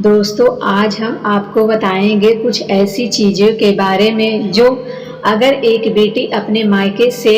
दोस्तों, आज हम आपको बताएंगे कुछ ऐसी चीज़ों के बारे में जो अगर एक बेटी अपने मायके से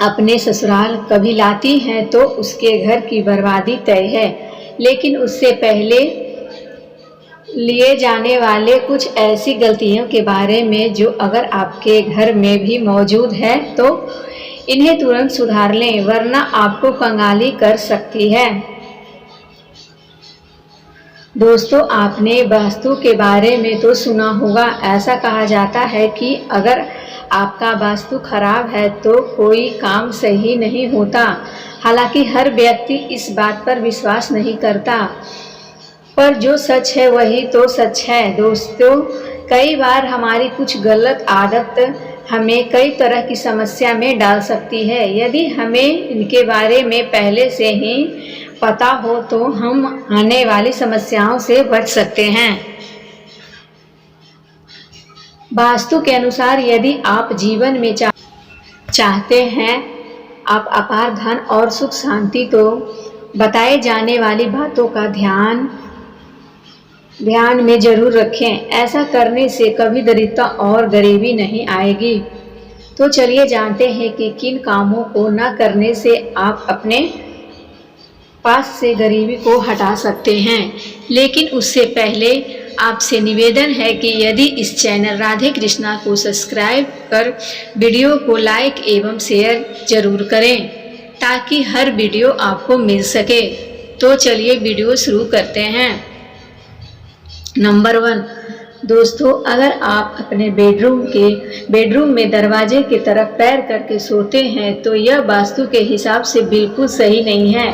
अपने ससुराल कभी लाती है तो उसके घर की बर्बादी तय है। लेकिन उससे पहले लिए जाने वाले कुछ ऐसी गलतियों के बारे में जो अगर आपके घर में भी मौजूद है तो इन्हें तुरंत सुधार लें, वरना आपको कंगाली कर सकती है। दोस्तों, आपने वास्तु के बारे में तो सुना होगा। ऐसा कहा जाता है कि अगर आपका वास्तु खराब है तो कोई काम सही नहीं होता। हालांकि हर व्यक्ति इस बात पर विश्वास नहीं करता, पर जो सच है वही तो सच है। दोस्तों, कई बार हमारी कुछ गलत आदत हमें कई तरह की समस्या में डाल सकती है। यदि हमें इनके बारे में पहले से ही पता हो तो हम आने वाली समस्याओं से बच सकते हैं। वास्तु के अनुसार यदि आप जीवन में चाहते हैं आप अपार धन और सुख शांति, तो बताए जाने वाली बातों का ध्यान में जरूर रखें। ऐसा करने से कभी दरिद्रता और गरीबी नहीं आएगी। तो चलिए जानते हैं कि किन कामों को न करने से आप अपने पास से गरीबी को हटा सकते हैं। लेकिन उससे पहले आपसे निवेदन है कि यदि इस चैनल राधे कृष्णा को सब्सक्राइब कर वीडियो को लाइक एवं शेयर जरूर करें ताकि हर वीडियो आपको मिल सके। तो चलिए वीडियो शुरू करते हैं। नंबर 1, दोस्तों, अगर आप अपने बेडरूम में दरवाजे की तरफ पैर करके सोते हैं तो यह वास्तु के हिसाब से बिल्कुल सही नहीं है।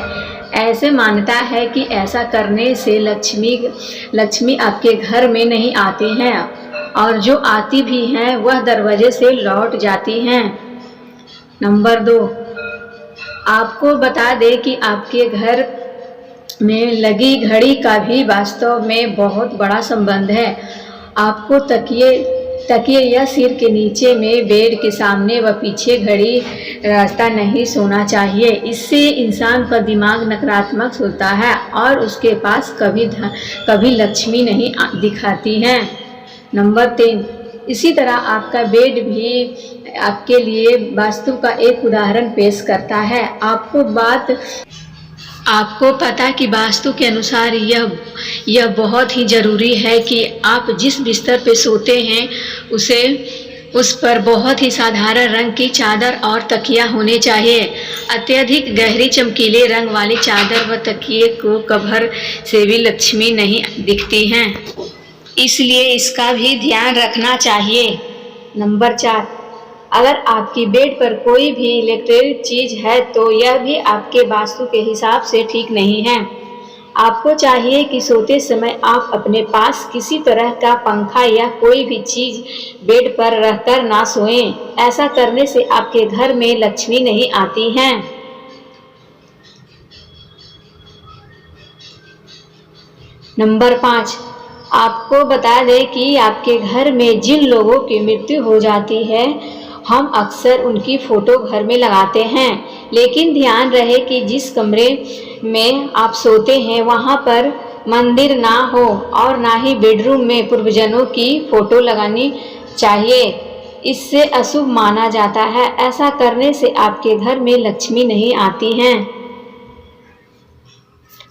ऐसे मान्यता है कि ऐसा करने से लक्ष्मी आपके घर में नहीं आती हैं, और जो आती भी हैं वह दरवाजे से लौट जाती हैं। नंबर 2, आपको बता दें कि आपके घर में लगी घड़ी का भी वास्तव में बहुत बड़ा संबंध है। आपको तकिए या सिर के नीचे में बेड के सामने व पीछे घड़ी रास्ता नहीं सोना चाहिए। इससे इंसान का दिमाग नकारात्मक होता है और उसके पास कभी लक्ष्मी नहीं दिखाती है। नंबर 3, इसी तरह आपका बेड भी आपके लिए वास्तु का एक उदाहरण पेश करता है। आपको पता कि वास्तु के अनुसार यह बहुत ही ज़रूरी है कि आप जिस बिस्तर पे सोते हैं उस पर बहुत ही साधारण रंग की चादर और तकिया होने चाहिए। अत्यधिक गहरी चमकीले रंग वाली चादर व तकिए को कवर से भी लक्ष्मी नहीं दिखती हैं, इसलिए इसका भी ध्यान रखना चाहिए। नंबर 4, अगर आपकी बेड पर कोई भी इलेक्ट्रिक चीज़ है तो यह भी आपके वास्तु के हिसाब से ठीक नहीं है। आपको चाहिए कि सोते समय आप अपने पास किसी तरह का पंखा या कोई भी चीज़ बेड पर रखकर ना सोएं। ऐसा करने से आपके घर में लक्ष्मी नहीं आती हैं। नंबर 5, आपको बता दें कि आपके घर में जिन लोगों की मृत्यु हो जाती है हम अक्सर उनकी फ़ोटो घर में लगाते हैं। लेकिन ध्यान रहे कि जिस कमरे में आप सोते हैं वहाँ पर मंदिर ना हो और ना ही बेडरूम में पूर्वजनों की फ़ोटो लगानी चाहिए। इससे अशुभ माना जाता है। ऐसा करने से आपके घर में लक्ष्मी नहीं आती हैं।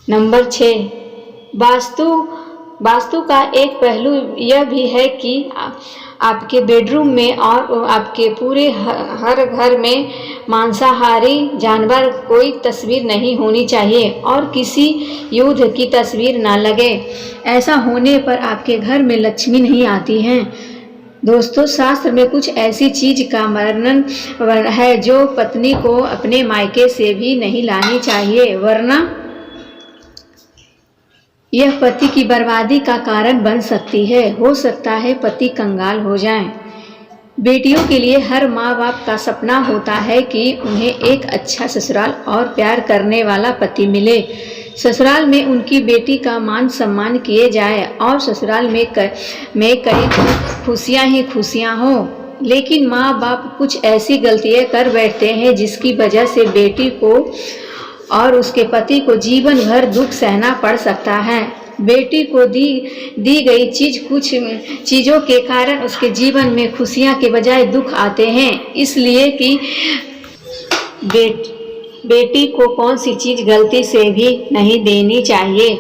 नंबर 6, वास्तु का एक पहलू यह भी है कि आपके बेडरूम में और आपके पूरे हर घर में मांसाहारी जानवर कोई तस्वीर नहीं होनी चाहिए और किसी युद्ध की तस्वीर ना लगे। ऐसा होने पर आपके घर में लक्ष्मी नहीं आती हैं। दोस्तों, शास्त्र में कुछ ऐसी चीज का वर्णन है जो पत्नी को अपने मायके से भी नहीं लानी चाहिए, वरना यह पति की बर्बादी का कारण बन सकती है। हो सकता है पति कंगाल हो जाएं। बेटियों के लिए हर माँ बाप का सपना होता है कि उन्हें एक अच्छा ससुराल और प्यार करने वाला पति मिले। ससुराल में उनकी बेटी का मान सम्मान किए जाए और ससुराल में कई खुशियाँ ही खुशियाँ हो। लेकिन माँ बाप कुछ ऐसी गलतियाँ कर बैठते हैं जिसकी वजह से बेटी को और उसके पति को जीवन भर दुख सहना पड़ सकता है। बेटी को दी गई कुछ चीज़ों के कारण उसके जीवन में खुशियाँ के बजाय दुख आते हैं, इसलिए कि बेटी को कौन सी चीज़ गलती से भी नहीं देनी चाहिए।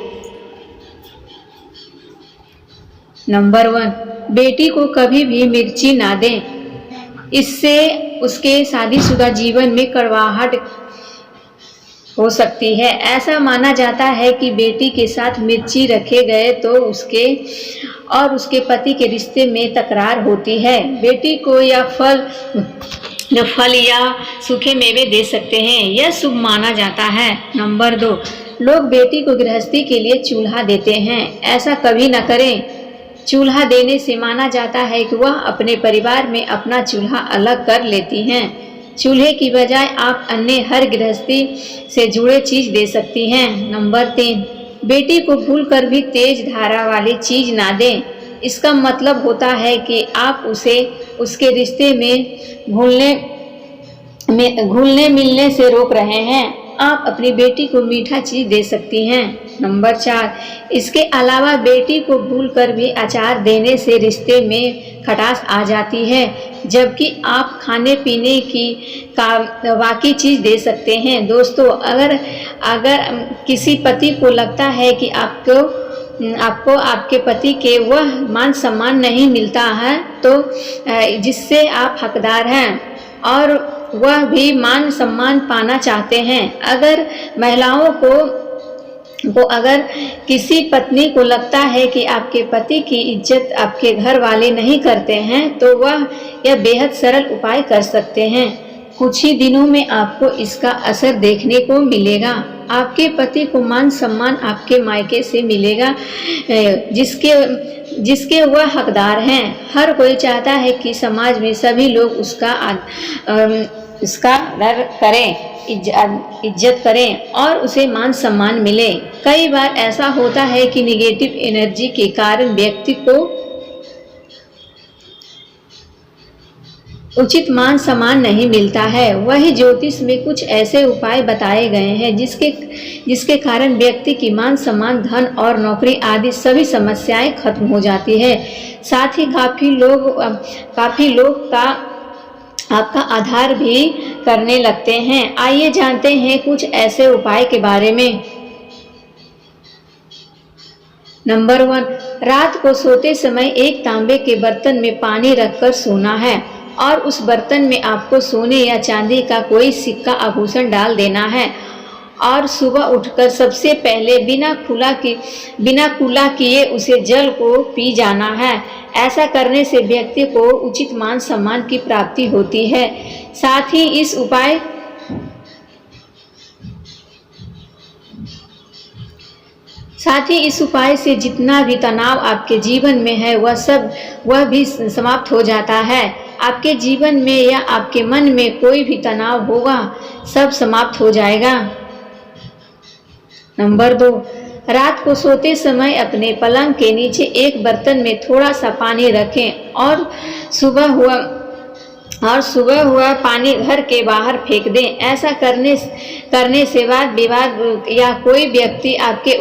नंबर 1, बेटी को कभी भी मिर्ची ना दें, इससे उसके शादीशुदा जीवन में कड़वाहट हो सकती है। ऐसा माना जाता है कि बेटी के साथ मिर्ची रखे गए तो उसके पति के रिश्ते में तकरार होती है। बेटी को फल या सूखे मेवे दे सकते हैं, यह शुभ माना जाता है। नंबर 2, लोग बेटी को गृहस्थी के लिए चूल्हा देते हैं, ऐसा कभी न करें। चूल्हा देने से माना जाता है कि वह अपने परिवार में अपना चूल्हा अलग कर लेती हैं। चूल्हे की बजाय आप अन्य हर गृहस्थी से जुड़े चीज़ दे सकती हैं। नंबर 3, बेटी को भूलकर भी तेज धारा वाली चीज़ ना दें, इसका मतलब होता है कि आप उसे उसके रिश्ते में घुलने मिलने से रोक रहे हैं। आप अपनी बेटी को मीठा चीज़ दे सकती हैं। नंबर 4, इसके अलावा बेटी को भूलकर भी अचार देने से रिश्ते में खटास आ जाती है, जबकि आप खाने पीने की वाकई चीज़ दे सकते हैं। दोस्तों, अगर किसी पति को लगता है कि आपको आपके पति के वह मान सम्मान नहीं मिलता है तो जिससे आप हकदार हैं और वह भी मान सम्मान पाना चाहते हैं। अगर महिलाओं को अगर किसी पत्नी को लगता है कि आपके पति की इज्जत आपके घर वाले नहीं करते हैं तो वह यह बेहद सरल उपाय कर सकते हैं। कुछ ही दिनों में आपको इसका असर देखने को मिलेगा। आपके पति को मान सम्मान आपके मायके से मिलेगा जिसके वह हकदार हैं। हर कोई चाहता है कि समाज में सभी लोग उसका आदर करें, इज्जत करें और उसे मान सम्मान मिले। कई बार ऐसा होता है कि निगेटिव एनर्जी के कारण व्यक्ति को उचित मान सम्मान नहीं मिलता है। वही ज्योतिष में कुछ ऐसे उपाय बताए गए हैं जिसके कारण व्यक्ति की मान सम्मान, धन और नौकरी आदि सभी समस्याएं खत्म हो जाती है। साथ ही काफ़ी लोग आपका आधार भी करने लगते हैं। आइए जानते हैं कुछ ऐसे उपाय के बारे में। नंबर 1, रात को सोते समय एक तांबे के बर्तन में पानी रखकर सोना है और उस बर्तन में आपको सोने या चांदी का कोई सिक्का आभूषण डाल देना है और सुबह उठकर सबसे पहले बिना कुला किए उसे जल को पी जाना है। ऐसा करने से व्यक्ति को उचित मान सम्मान की प्राप्ति होती है। साथ ही इस उपाय से जितना भी तनाव आपके जीवन में है वह भी समाप्त हो जाता है। आपके जीवन में या आपके मन में कोई भी तनाव होगा सब समाप्त हो जाएगा। नंबर 2, रात को सोते समय अपने पलंग के नीचे एक बर्तन में थोड़ा सा पानी रखें और सुबह हुआ पानी घर के बाहर फेंक दें। ऐसा करने से वाद विवाद या कोई व्यक्ति आपके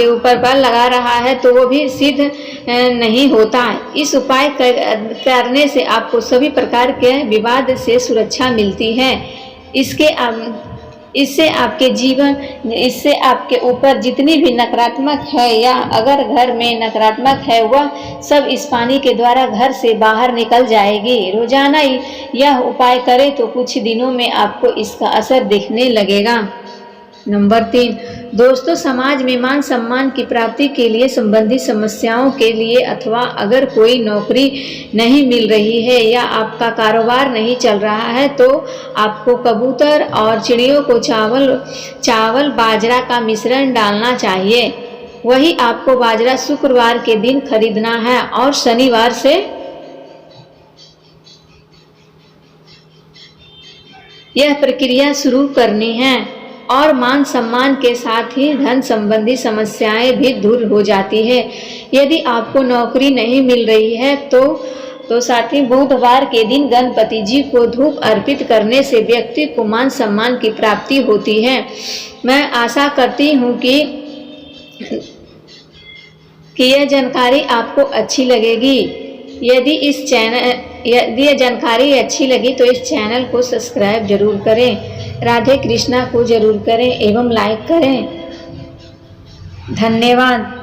ऊपर बल लगा रहा है तो वो भी सिद्ध नहीं होता। इस उपाय करने से आपको सभी प्रकार के विवाद से सुरक्षा मिलती है। इससे आपके ऊपर जितनी भी नकारात्मक है या अगर घर में नकारात्मक है वह सब इस पानी के द्वारा घर से बाहर निकल जाएगी। रोजाना यह उपाय करें तो कुछ दिनों में आपको इसका असर दिखने लगेगा। नंबर 3, दोस्तों, समाज में मान सम्मान की प्राप्ति के लिए संबंधित समस्याओं के लिए अथवा अगर कोई नौकरी नहीं मिल रही है या आपका कारोबार नहीं चल रहा है तो आपको कबूतर और चिड़ियों को चावल बाजरा का मिश्रण डालना चाहिए। वही आपको बाजरा शुक्रवार के दिन खरीदना है और शनिवार से यह प्रक्रिया शुरू करनी है और मान सम्मान के साथ ही धन संबंधी समस्याएं भी दूर हो जाती है। यदि आपको नौकरी नहीं मिल रही है तो साथ ही बुधवार के दिन गणपति जी को धूप अर्पित करने से व्यक्ति को मान सम्मान की प्राप्ति होती है। मैं आशा करती हूँ कि कि यह जानकारी आपको अच्छी लगेगी। यदि यह जानकारी अच्छी लगी तो इस चैनल को सब्सक्राइब जरूर करें, राधे कृष्णा को जरूर करें एवं लाइक करें। धन्यवाद।